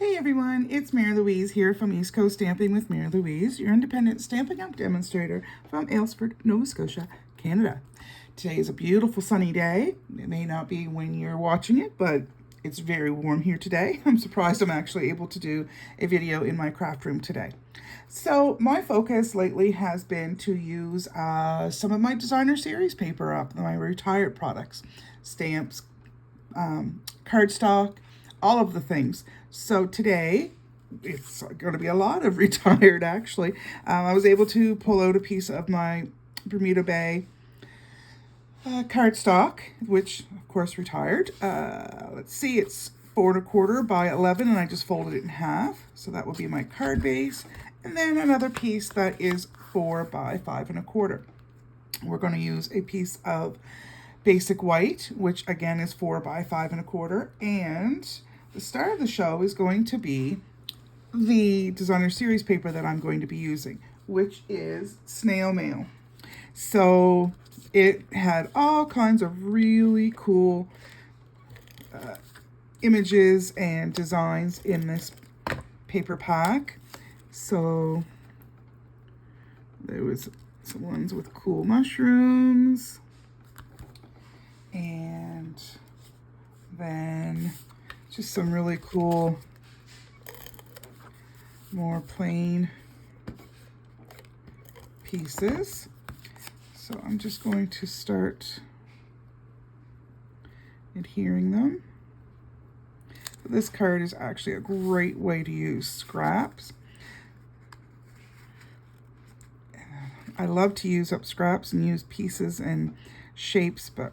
Hey everyone, it's Mary Louise here from East Coast Stamping with Mary Louise, your independent Stampin' Up! Demonstrator from Aylesford, Nova Scotia, Canada. Today is a beautiful sunny day. It may not be when you're watching it, but it's very warm here today. I'm surprised I'm actually able to do a video in my craft room today. So my focus lately has been to use some of my designer series paper up, my retired products, stamps, cardstock, all of the things. So today, it's going to be a lot of retired actually. I was able to pull out a piece of my Bermuda Bay cardstock, which of course retired. Let's see, it's 4 1/4 by 11, and I just folded it in half. So that will be my card base. And then another piece that is 4 by 5 1/4. We're going to use a piece of basic white, which again is 4 by 5 1/4. And the star of the show is going to be the designer series paper that I'm going to be using, which is Snail Mail. So it had all kinds of really cool images and designs in this paper pack. So there was some ones with cool mushrooms, and then just some really cool, more plain pieces. So I'm just going to start adhering them. This card is actually a great way to use scraps. I love to use up scraps and use pieces and shapes, but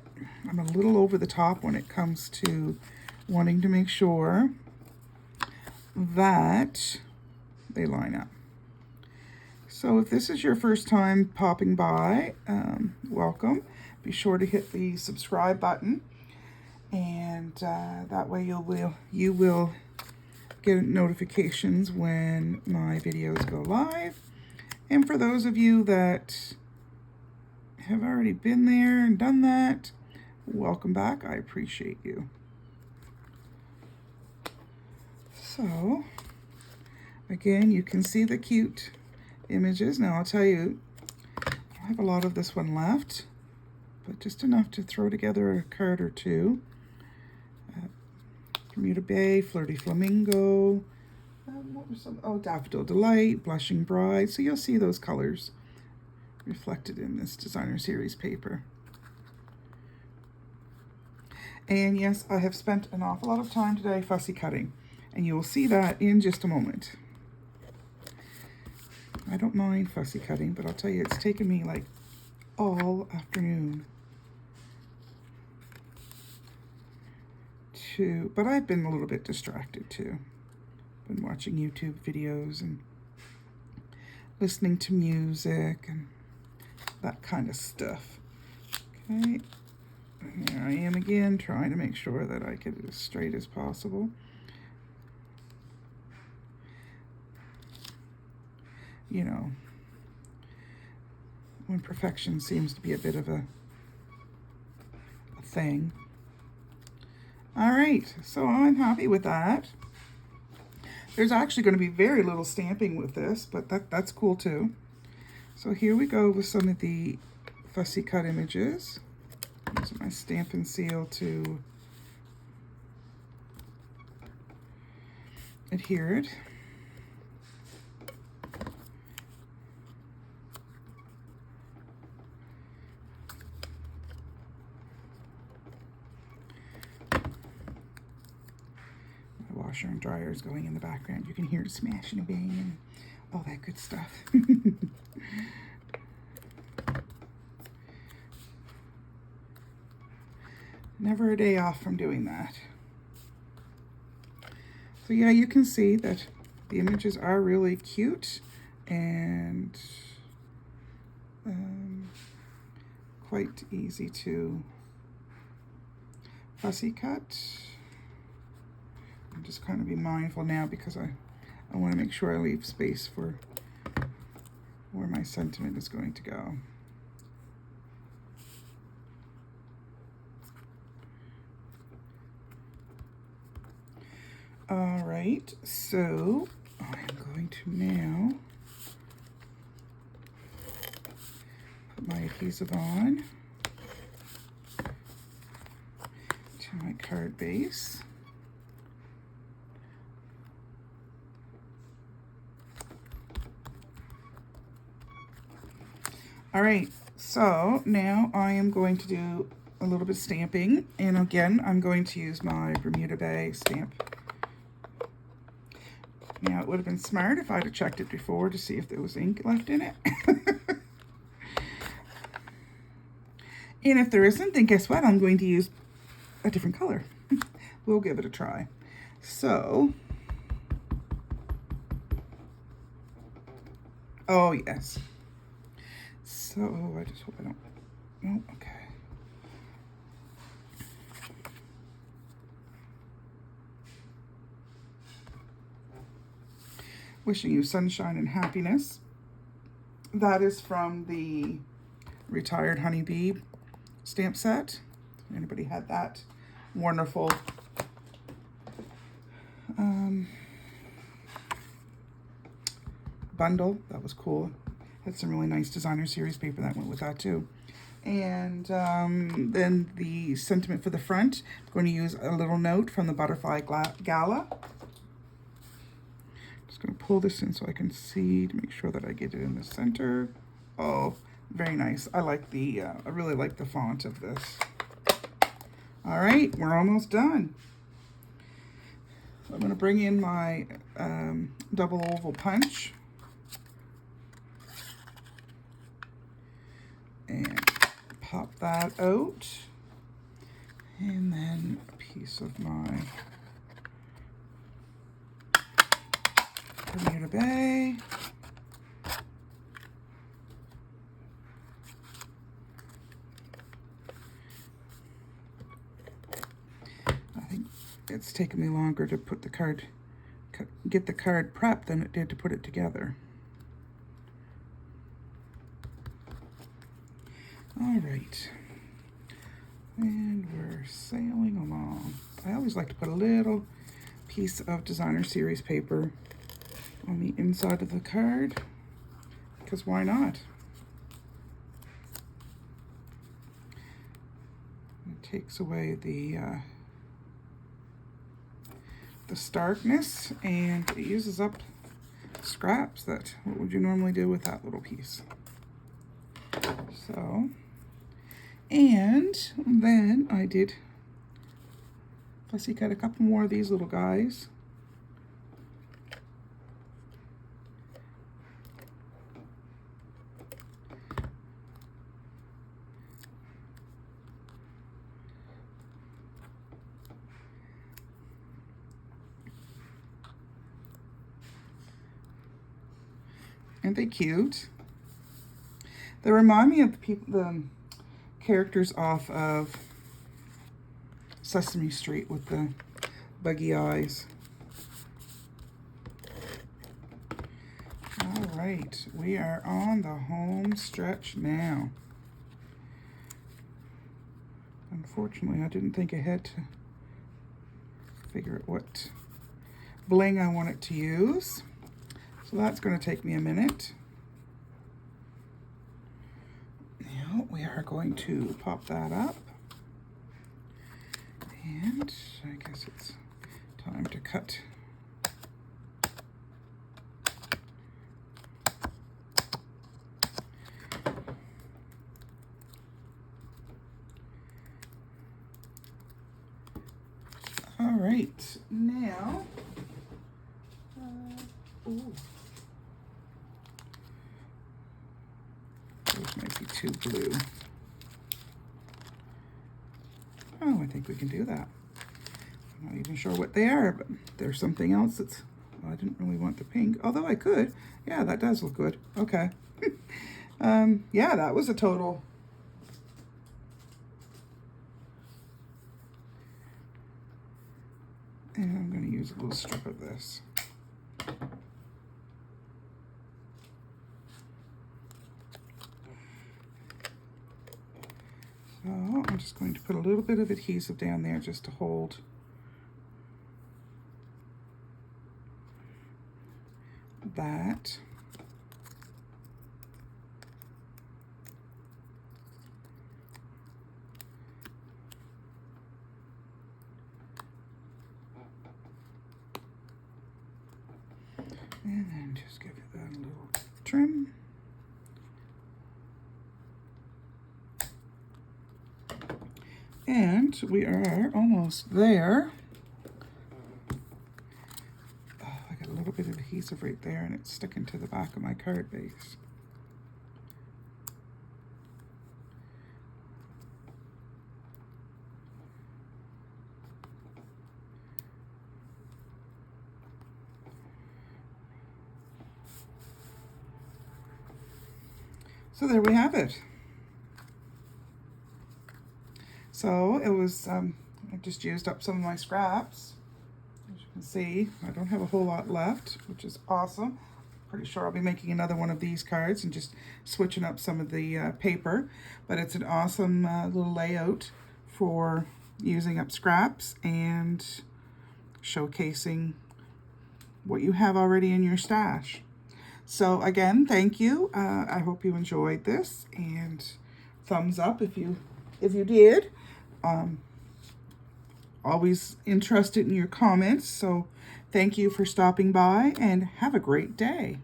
I'm a little over the top when it comes to wanting to make sure that they line up. So if this is your first time popping by, welcome. Be sure to hit the subscribe button, and that way you will get notifications when my videos go live. And for those of you that have already been there and done that, welcome back. I appreciate you. So again, you can see the cute images. Now I'll tell you, I have a lot of this one left, but just enough to throw together a card or two. Bermuda Bay, Flirty Flamingo, what were some? Oh, Daffodil Delight, Blushing Bride. So you'll see those colors reflected in this designer series paper. And yes, I have spent an awful lot of time today fussy cutting, and you will see that in just a moment. I don't mind fussy cutting, but I'll tell you, it's taken me like all afternoon but I've been a little bit distracted too. Been watching YouTube videos and listening to music and that kind of stuff. Okay, here I am again, trying to make sure that I get it as straight as possible. You know, when perfection seems to be a bit of a thing. All right, so I'm happy with that. There's actually going to be very little stamping with this, but that's cool too. So here we go with some of the fussy cut images. Using my Stampin' Seal to adhere it. Washer and dryer is going in the background. You can hear it smashing and banging and all that good stuff. Never a day off from doing that. So yeah, you can see that the images are really cute and quite easy to fussy cut. I'm just kind of be mindful now because I want to make sure I leave space for where my sentiment is going to go. All right, so I'm going to now put my adhesive on to my card base. All right, so now I am going to do a little bit of stamping, and again, I'm going to use my Bermuda Bay stamp. Now, it would have been smart if I'd have checked it before to see if there was ink left in it. And if there isn't, then guess what? I'm going to use a different color. We'll give it a try. So, oh yes. So, I just hope I don't, no, okay. Wishing you sunshine and happiness. That is from the Retired Honeybee stamp set. Anybody had that wonderful bundle? That was cool. Had some really nice designer series paper that went with that too. And then the sentiment for the front, I'm going to use a little note from the Butterfly Gala. Just going to pull this in so I can see to make sure that I get it in the center. Oh, very nice. I like the, I really like the font of this. All right, we're almost done. So I'm going to bring in my double oval punch. And pop that out. And then a piece of my Bermuda Bay. I think it's taken me longer to put the card, get the card prepped than it did to put it together. All right, and we're sailing along. I always like to put a little piece of designer series paper on the inside of the card, because why not? It takes away the starkness, and it uses up scraps. That what would you normally do with that little piece? So, and then I did, fussy cut a couple more of these little guys. Aren't they cute? They remind me of the characters off of Sesame Street with the buggy eyes. All right, we are on the home stretch now. Unfortunately, I didn't think ahead to figure out what bling I wanted to use. So that's going to take me a minute. Now we are going to pop that up. And I guess it's time to cut. All right, now, ooh. Those might be too blue. Oh, I think we can do that. I'm not even sure what they are, but there's something else that's, well, I didn't really want the pink, although I could. Yeah, that does look good. Okay. Yeah, that was a total. And I'm going to use a little strip of this. So I'm just going to put a little bit of adhesive down there just to hold that. And then just give it that little trim. And we are almost there. Oh, I got a little bit of adhesive right there and it's sticking to the back of my card base. So there we have it. So it was, I just used up some of my scraps. As you can see, I don't have a whole lot left, which is awesome. Pretty sure I'll be making another one of these cards and just switching up some of the paper. But it's an awesome little layout for using up scraps and showcasing what you have already in your stash. So again, thank you. I hope you enjoyed this, and thumbs up if you did. Always interested in your comments, so thank you for stopping by and have a great day.